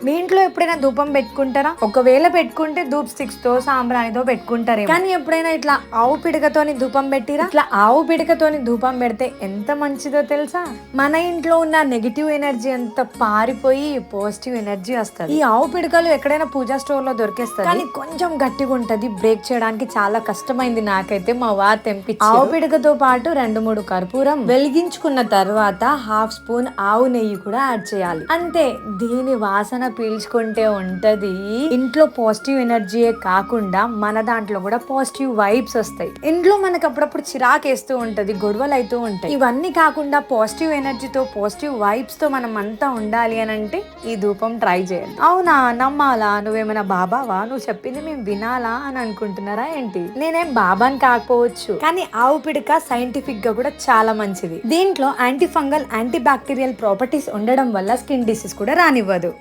మీ ఇంట్లో ఎప్పుడైనా ధూపం పెట్టుకుంటారా? ఒకవేళ పెట్టుకుంటే ధూప్ స్టిక్స్ తో సాంబ్రాణితో పెట్టుకుంటారే, కానీ ఎప్పుడైనా ఇట్లా ఆవు పిడకతోని ధూపం పెట్టిరా? ఇట్లా ఆవు పిడకతోని ధూపం పెడితే ఎంత మంచిదో తెలుసా? మన ఇంట్లో ఉన్న నెగిటివ్ ఎనర్జీ అంతా పారిపోయి పాజిటివ్ ఎనర్జీ వస్తుంది. ఈ ఆవు పిడకలు ఎక్కడైనా పూజా స్టోర్ లో దొరికేస్తుంది, కానీ కొంచెం గట్టిగా ఉంటది, బ్రేక్ చేయడానికి చాలా కష్టమైంది నాకైతే. మా వారు తెంపించి ఆవు పిడకతో పాటు 2-3 కర్పూరం వెలిగించుకున్న తర్వాత హాఫ్ స్పూన్ ఆవు నెయ్యి కూడా యాడ్ చేయాలి. అంతే, దీని వాసన పీల్చుకుంటే ఉంటది. ఇంట్లో పాజిటివ్ ఎనర్జీయే కాకుండా మన దాంట్లో కూడా పాజిటివ్ వైబ్స్ వస్తాయి. ఇంట్లో మనకు అప్పుడప్పుడు చిరాకేస్తూ ఉంటది, గొడవలు అవుతూ ఉంటాయి. ఇవన్నీ కాకుండా పాజిటివ్ ఎనర్జీతో పాజిటివ్ వైబ్స్ తో మనం అంతా ఉండాలి అని అంటే ఈ ధూపం ట్రై చేయండి. అవునా, నమ్మాలా? నువ్వేమైనా బాబావా? నువ్వు చెప్పింది మేము వినాలా అని అనుకుంటున్నారా ఏంటి? నేనేం బాబాని కాకపోవచ్చు, కానీ ఆవు పిడక సైంటిఫిక్ గా కూడా చాలా మంచిది. దీంట్లో anti fungal, anti bacterial properties ఉండడం వల్ల స్కిన్ డిసీజ్ కూడా రానివ్వదు.